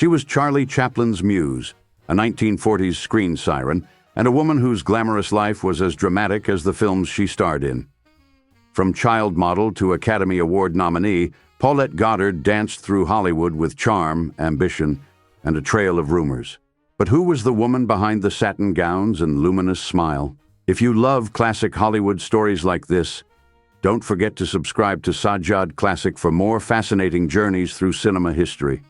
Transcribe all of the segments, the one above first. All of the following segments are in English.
She was Charlie Chaplin's muse, a 1940s screen siren, and a woman whose glamorous life was as dramatic as the films she starred in. From child model to Academy Award nominee, Paulette Goddard danced through Hollywood with charm, ambition, and a trail of rumors. But who was the woman behind the satin gowns and luminous smile? If you love classic Hollywood stories like this, don't forget to subscribe to Sajjad Classic for more fascinating journeys through cinema history.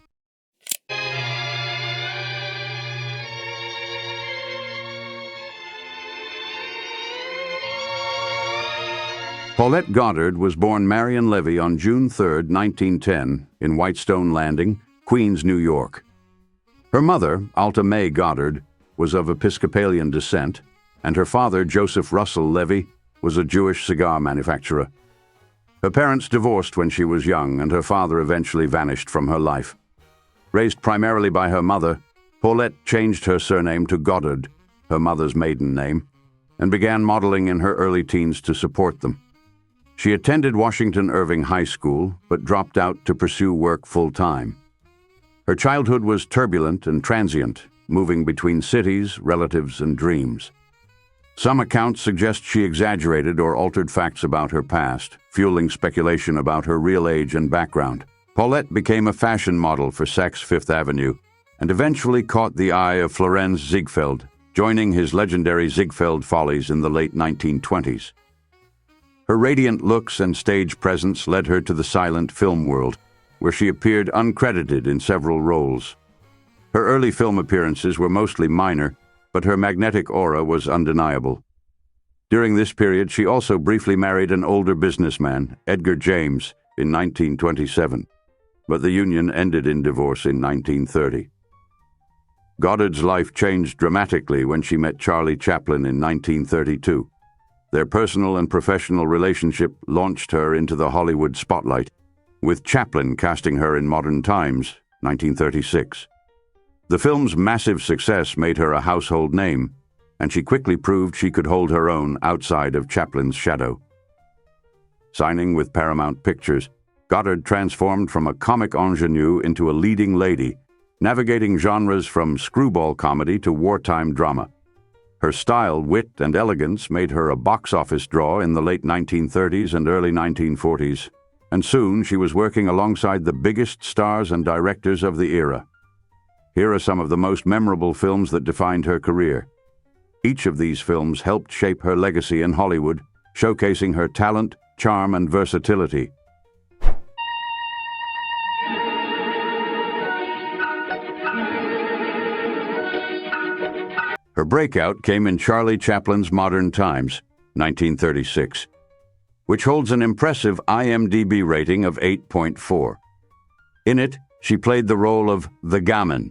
Paulette Goddard was born Marion Levy on June 3, 1910, in Whitestone Landing, Queens, New York. Her mother, Alta Mae Goddard, was of Episcopalian descent, and her father, Joseph Russell Levy, was a Jewish cigar manufacturer. Her parents divorced when she was young, and her father eventually vanished from her life. Raised primarily by her mother, Paulette changed her surname to Goddard, her mother's maiden name, and began modeling in her early teens to support them. She attended Washington Irving High School, but dropped out to pursue work full-time. Her childhood was turbulent and transient, moving between cities, relatives, and dreams. Some accounts suggest she exaggerated or altered facts about her past, fueling speculation about her real age and background. Paulette became a fashion model for Saks Fifth Avenue and eventually caught the eye of Florenz Ziegfeld, joining his legendary Ziegfeld follies in the late 1920s. Her radiant looks and stage presence led her to the silent film world, where she appeared uncredited in several roles. Her early film appearances were mostly minor, but her magnetic aura was undeniable. During this period, she also briefly married an older businessman, Edgar James, in 1927, but the union ended in divorce in 1930. Goddard's life changed dramatically when she met Charlie Chaplin in 1932. Their personal and professional relationship launched her into the Hollywood spotlight, with Chaplin casting her in Modern Times, 1936. The film's massive success made her a household name, and she quickly proved she could hold her own outside of Chaplin's shadow. Signing with Paramount Pictures, Goddard transformed from a comic ingenue into a leading lady, navigating genres from screwball comedy to wartime drama. Her style, wit, and elegance made her a box office draw in the late 1930s and early 1940s, and soon she was working alongside the biggest stars and directors of the era. Here are some of the most memorable films that defined her career. Each of these films helped shape her legacy in Hollywood, showcasing her talent, charm, and versatility. Her breakout came in Charlie Chaplin's Modern Times, 1936, which holds an impressive IMDb rating of 8.4. In it, she played the role of the Gamin,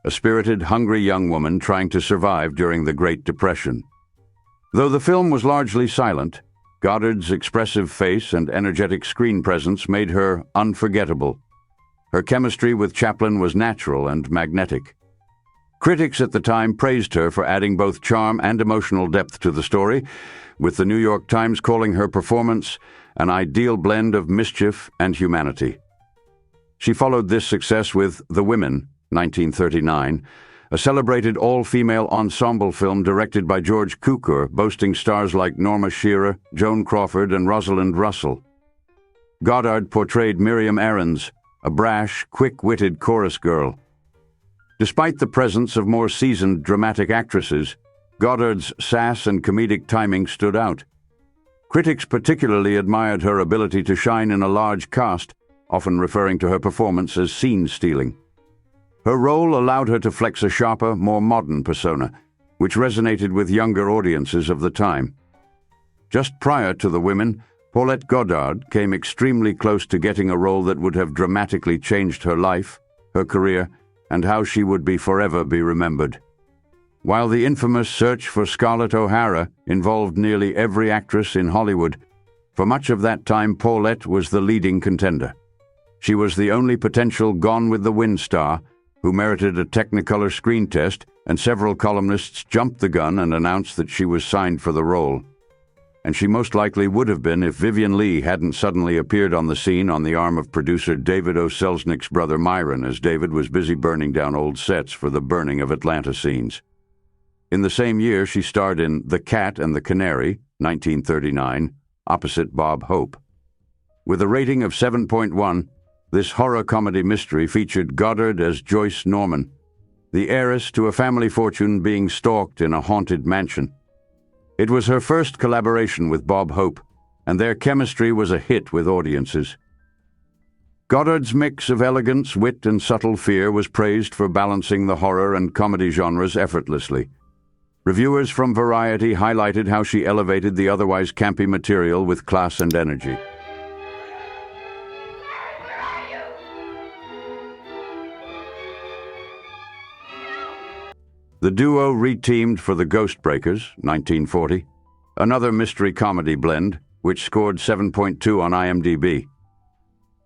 a spirited, hungry young woman trying to survive during the Great Depression. Though the film was largely silent, Goddard's expressive face and energetic screen presence made her unforgettable. Her chemistry with Chaplin was natural and magnetic. Critics at the time praised her for adding both charm and emotional depth to the story, with the New York Times calling her performance an ideal blend of mischief and humanity. She followed this success with The Women, 1939, a celebrated all-female ensemble film directed by George Cukor, boasting stars like Norma Shearer, Joan Crawford, and Rosalind Russell. Goddard portrayed Miriam Ahrens, a brash, quick-witted chorus girl. Despite the presence of more seasoned dramatic actresses, Goddard's sass and comedic timing stood out. Critics particularly admired her ability to shine in a large cast, often referring to her performance as scene-stealing. Her role allowed her to flex a sharper, more modern persona, which resonated with younger audiences of the time. Just prior to The Women, Paulette Goddard came extremely close to getting a role that would have dramatically changed her life, her career, and how she would forever be remembered. While the infamous search for Scarlett O'Hara involved nearly every actress in Hollywood, for much of that time Paulette was the leading contender. She was the only potential Gone with the Wind star who merited a Technicolor screen test, and several columnists jumped the gun and announced that she was signed for the role. and she most likely would have been if Vivien Leigh hadn't suddenly appeared on the scene on the arm of producer David O. Selznick's brother Myron as David was busy burning down old sets for the Burning of Atlanta scenes. In the same year, she starred in The Cat and the Canary, 1939, opposite Bob Hope. With a rating of 7.1, this horror comedy mystery featured Goddard as Joyce Norman, the heiress to a family fortune being stalked in a haunted mansion. It was her first collaboration with Bob Hope, and their chemistry was a hit with audiences. Goddard's mix of elegance, wit, and subtle fear was praised for balancing the horror and comedy genres effortlessly. Reviewers from Variety highlighted how she elevated the otherwise campy material with class and energy. The duo reteamed for The Ghostbreakers, 1940, another mystery comedy blend, which scored 7.2 on IMDb.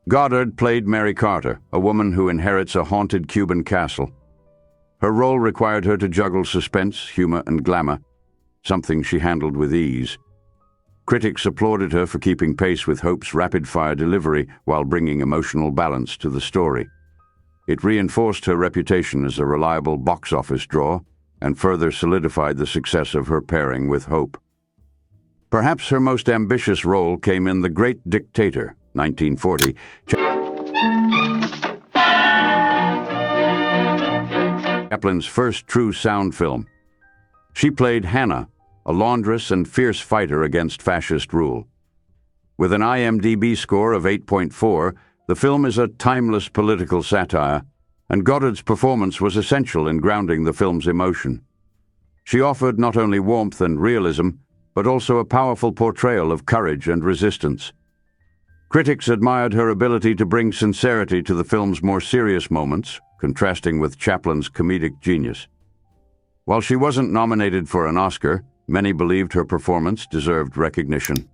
Goddard played Mary Carter, a woman who inherits a haunted Cuban castle. Her role required her to juggle suspense, humor, and glamour, something she handled with ease. Critics applauded her for keeping pace with Hope's rapid-fire delivery while bringing emotional balance to the story. It reinforced her reputation as a reliable box office draw and further solidified the success of her pairing with Hope. Perhaps her most ambitious role came in The Great Dictator, 1940. Chaplin's first true sound film. She played Hannah, a laundress and fierce fighter against fascist rule. With an IMDb score of 8.4, the film is a timeless political satire, and Goddard's performance was essential in grounding the film's emotion. She offered not only warmth and realism, but also a powerful portrayal of courage and resistance. Critics admired her ability to bring sincerity to the film's more serious moments, contrasting with Chaplin's comedic genius. While she wasn't nominated for an Oscar, many believed her performance deserved recognition.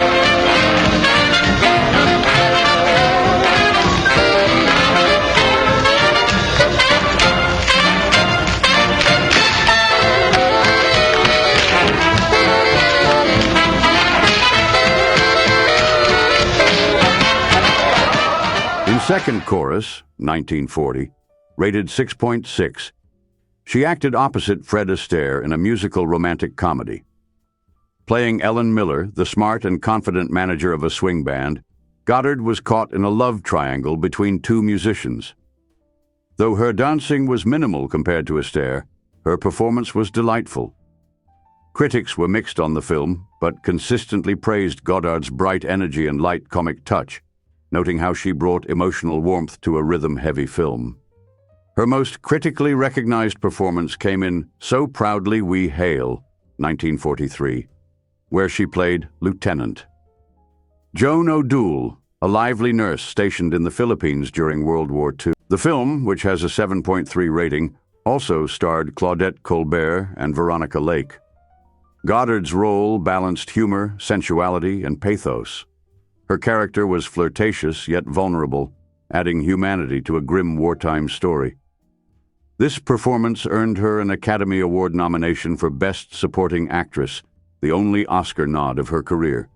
In Second Chorus, 1940, rated 6.6, she acted opposite Fred Astaire in a musical romantic comedy. Playing Ellen Miller, the smart and confident manager of a swing band, Goddard was caught in a love triangle between two musicians. Though her dancing was minimal compared to Astaire, her performance was delightful. Critics were mixed on the film, but consistently praised Goddard's bright energy and light comic touch, noting how she brought emotional warmth to a rhythm-heavy film. Her most critically recognized performance came in So Proudly We Hail, 1943, where she played Lieutenant. Joan O'Doul, a lively nurse stationed in the Philippines during World War II. The film, which has a 7.3 rating, also starred Claudette Colbert and Veronica Lake. Goddard's role balanced humor, sensuality, and pathos. Her character was flirtatious yet vulnerable, adding humanity to a grim wartime story. This performance earned her an Academy Award nomination for Best Supporting Actress, the only Oscar nod of her career.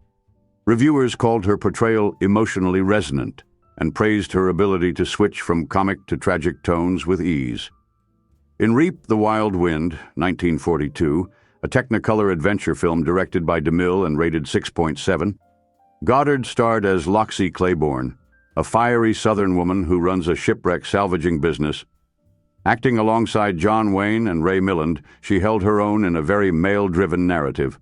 Reviewers called her portrayal emotionally resonant and praised her ability to switch from comic to tragic tones with ease. In Reap the Wild Wind, 1942, a Technicolor adventure film directed by DeMille and rated 6.7, Goddard starred as Loxie Claiborne, a fiery Southern woman who runs a shipwreck salvaging business. Acting alongside John Wayne and Ray Milland, she held her own in a very male-driven narrative.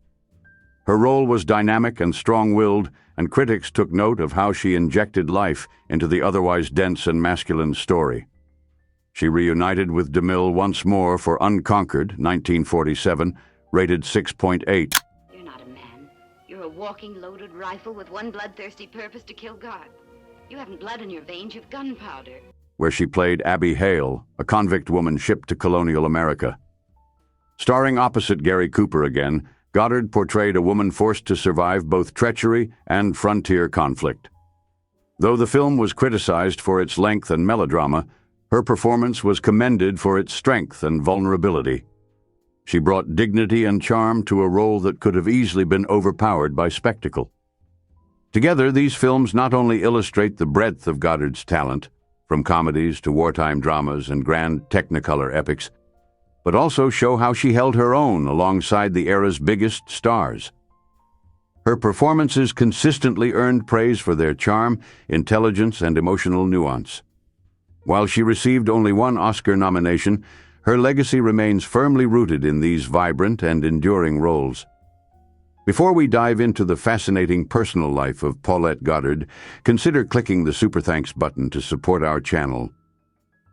Her role was dynamic and strong-willed, and critics took note of how she injected life into the otherwise dense and masculine story. She reunited with DeMille once more for Unconquered, 1947, rated 6.8. You're not a man. You're a walking loaded rifle with one bloodthirsty purpose to kill God. You haven't blood in your veins, you've gunpowder. Where she played Abby Hale, a convict woman shipped to colonial America. Starring opposite Gary Cooper again, Goddard portrayed a woman forced to survive both treachery and frontier conflict. Though the film was criticized for its length and melodrama, her performance was commended for its strength and vulnerability. She brought dignity and charm to a role that could have easily been overpowered by spectacle. Together, these films not only illustrate the breadth of Goddard's talent, from comedies to wartime dramas and grand Technicolor epics, but also show how she held her own alongside the era's biggest stars. Her performances consistently earned praise for their charm, intelligence, and emotional nuance. While she received only one Oscar nomination, her legacy remains firmly rooted in these vibrant and enduring roles. Before we dive into the fascinating personal life of Paulette Goddard, consider clicking the Super Thanks button to support our channel.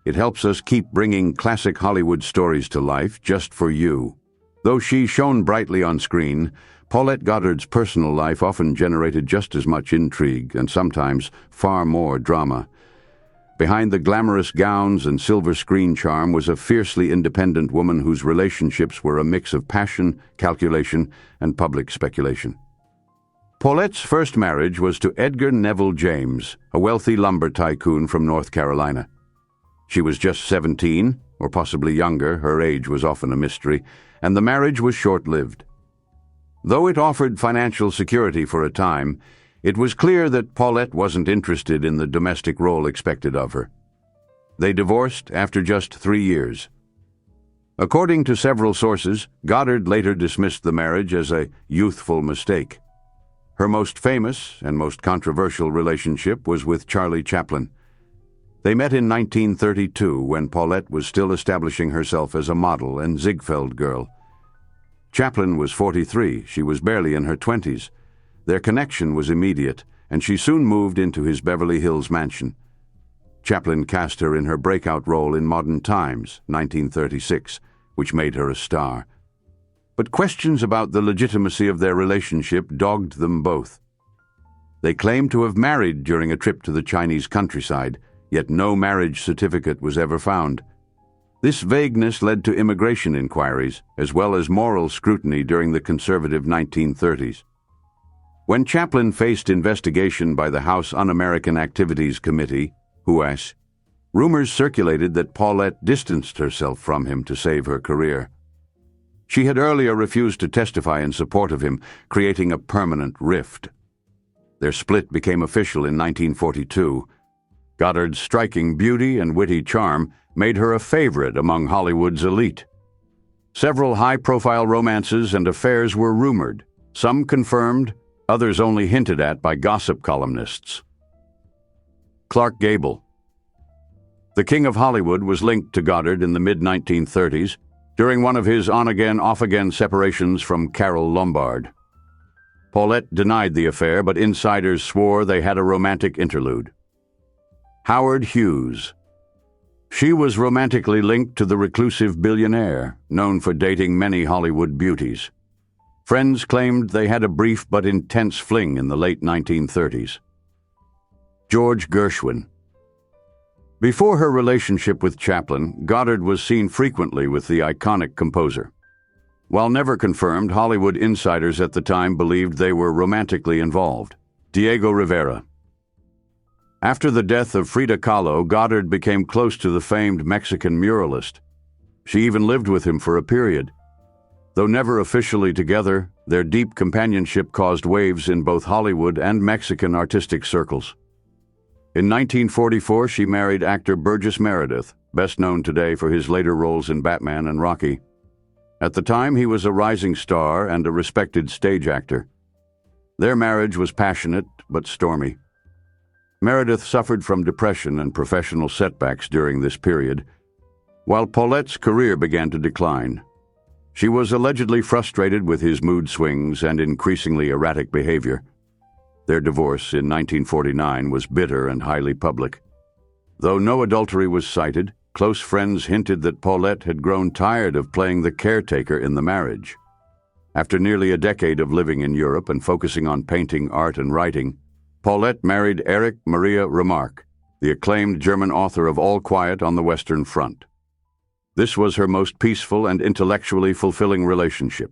It helps us keep bringing classic Hollywood stories to life just for you. Though she shone brightly on screen, Paulette Goddard's personal life often generated just as much intrigue and sometimes far more drama. Behind the glamorous gowns and silver screen charm was a fiercely independent woman whose relationships were a mix of passion, calculation, and public speculation. Paulette's first marriage was to Edgar Neville James, a wealthy lumber tycoon from North Carolina. She was just 17, or possibly younger, her age was often a mystery, and the marriage was short-lived. Though it offered financial security for a time, it was clear that Paulette wasn't interested in the domestic role expected of her. They divorced after just 3 years. According to several sources, Goddard later dismissed the marriage as a youthful mistake. Her most famous and most controversial relationship was with Charlie Chaplin. They met in 1932 when Paulette was still establishing herself as a model and Ziegfeld girl. Chaplin was 43, she was barely in her 20s. Their connection was immediate, and she soon moved into his Beverly Hills mansion. Chaplin cast her in her breakout role in Modern Times, 1936, which made her a star. But questions about the legitimacy of their relationship dogged them both. They claimed to have married during a trip to the Chinese countryside, yet no marriage certificate was ever found. This vagueness led to immigration inquiries, as well as moral scrutiny during the conservative 1930s. When Chaplin faced investigation by the House Un-American Activities Committee, HUAS, rumors circulated that Paulette distanced herself from him to save her career. She had earlier refused to testify in support of him, creating a permanent rift. Their split became official in 1942. Goddard's striking beauty and witty charm made her a favorite among Hollywood's elite. Several high-profile romances and affairs were rumored, some confirmed, others only hinted at by gossip columnists. Clark Gable. The King of Hollywood was linked to Goddard in the mid-1930s during one of his on-again, off-again separations from Carole Lombard. Paulette denied the affair, but insiders swore they had a romantic interlude. Howard Hughes. She was romantically linked to the reclusive billionaire, known for dating many Hollywood beauties. Friends claimed they had a brief but intense fling in the late 1930s. George Gershwin. Before her relationship with Chaplin, Goddard was seen frequently with the iconic composer. While never confirmed, Hollywood insiders at the time believed they were romantically involved. Diego Rivera. After the death of Frida Kahlo, Goddard became close to the famed Mexican muralist. She even lived with him for a period. Though never officially together, their deep companionship caused waves in both Hollywood and Mexican artistic circles. In 1944, she married actor Burgess Meredith, best known today for his later roles in Batman and Rocky. At the time, he was a rising star and a respected stage actor. Their marriage was passionate but stormy. Meredith suffered from depression and professional setbacks during this period, while Paulette's career began to decline. She was allegedly frustrated with his mood swings and increasingly erratic behavior. Their divorce in 1949 was bitter and highly public. Though no adultery was cited, close friends hinted that Paulette had grown tired of playing the caretaker in the marriage. After nearly a decade of living in Europe and focusing on painting, art, and writing, Paulette married Erich Maria Remarque, the acclaimed German author of All Quiet on the Western Front. This was her most peaceful and intellectually fulfilling relationship.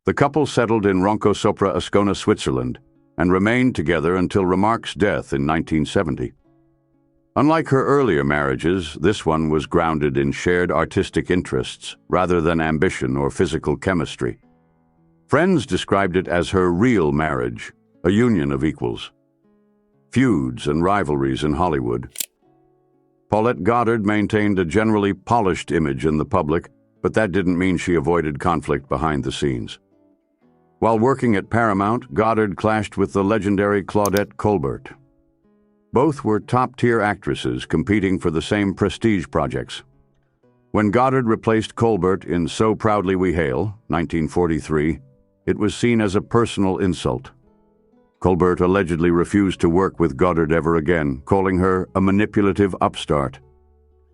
The couple settled in Ronco sopra Ascona, Switzerland, and remained together until Remarque's death in 1970. Unlike her earlier marriages, this one was grounded in shared artistic interests rather than ambition or physical chemistry. Friends described it as her real marriage, a union of equals. Feuds and rivalries in Hollywood. Paulette Goddard maintained a generally polished image in the public, but that didn't mean she avoided conflict behind the scenes. While working at Paramount, Goddard clashed with the legendary Claudette Colbert. Both were top-tier actresses competing for the same prestige projects. When Goddard replaced Colbert in So Proudly We Hail, 1943, it was seen as a personal insult. Colbert allegedly refused to work with Goddard ever again, calling her a manipulative upstart.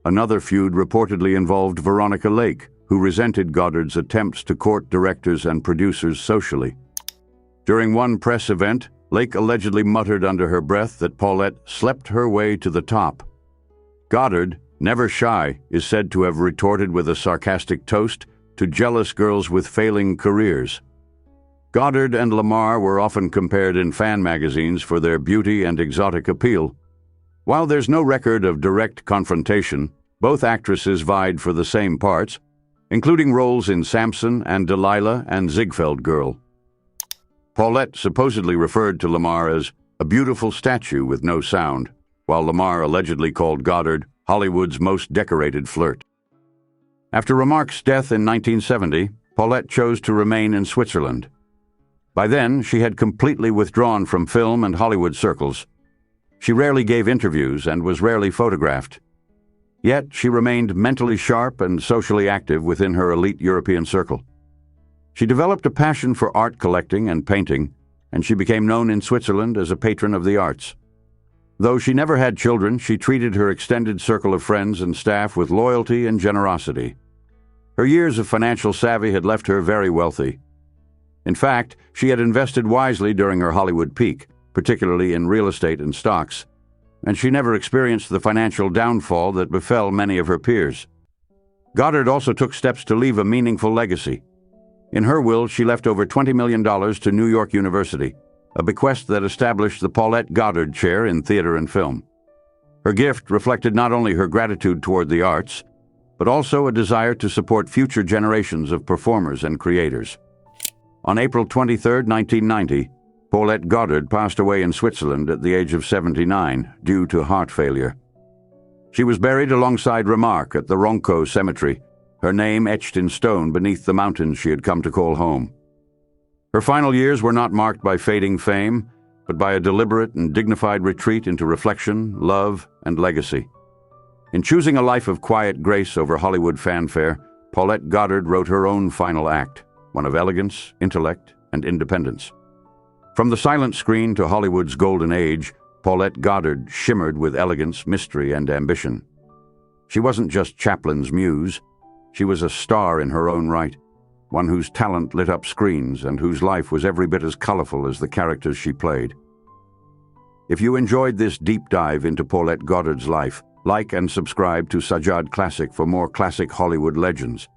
Another feud reportedly involved Veronica Lake, who resented Goddard's attempts to court directors and producers socially. During one press event, Lake allegedly muttered under her breath that Paulette slept her way to the top. Goddard, never shy, is said to have retorted with a sarcastic toast to jealous girls with failing careers. Goddard and Lamar were often compared in fan magazines for their beauty and exotic appeal. While there's no record of direct confrontation, both actresses vied for the same parts, including roles in Samson and Delilah and Ziegfeld Girl. Paulette supposedly referred to Lamar as a beautiful statue with no sound, while Lamar allegedly called Goddard Hollywood's most decorated flirt. After Lamar's death in 1970, Paulette chose to remain in Switzerland. By then, she had completely withdrawn from film and Hollywood circles. She rarely gave interviews and was rarely photographed. Yet, she remained mentally sharp and socially active within her elite European circle. She developed a passion for art collecting and painting, and she became known in Switzerland as a patron of the arts. Though she never had children, she treated her extended circle of friends and staff with loyalty and generosity. Her years of financial savvy had left her very wealthy. In fact, she had invested wisely during her Hollywood peak, particularly in real estate and stocks, and she never experienced the financial downfall that befell many of her peers. Goddard also took steps to leave a meaningful legacy. In her will, she left over $20 million to New York University, a bequest that established the Paulette Goddard Chair in theater and film. Her gift reflected not only her gratitude toward the arts, but also a desire to support future generations of performers and creators. On April 23, 1990, Paulette Goddard passed away in Switzerland at the age of 79 due to heart failure. She was buried alongside Remarque at the Ronco Cemetery, her name etched in stone beneath the mountains she had come to call home. Her final years were not marked by fading fame, but by a deliberate and dignified retreat into reflection, love, and legacy. In choosing a life of quiet grace over Hollywood fanfare, Paulette Goddard wrote her own final act, one of elegance, intellect, and independence. From the silent screen to Hollywood's golden age, Paulette Goddard shimmered with elegance, mystery, and ambition. She wasn't just Chaplin's muse. She was a star in her own right, one whose talent lit up screens and whose life was every bit as colorful as the characters she played. If you enjoyed this deep dive into Paulette Goddard's life, like and subscribe to Sajjad Classic for more classic Hollywood legends.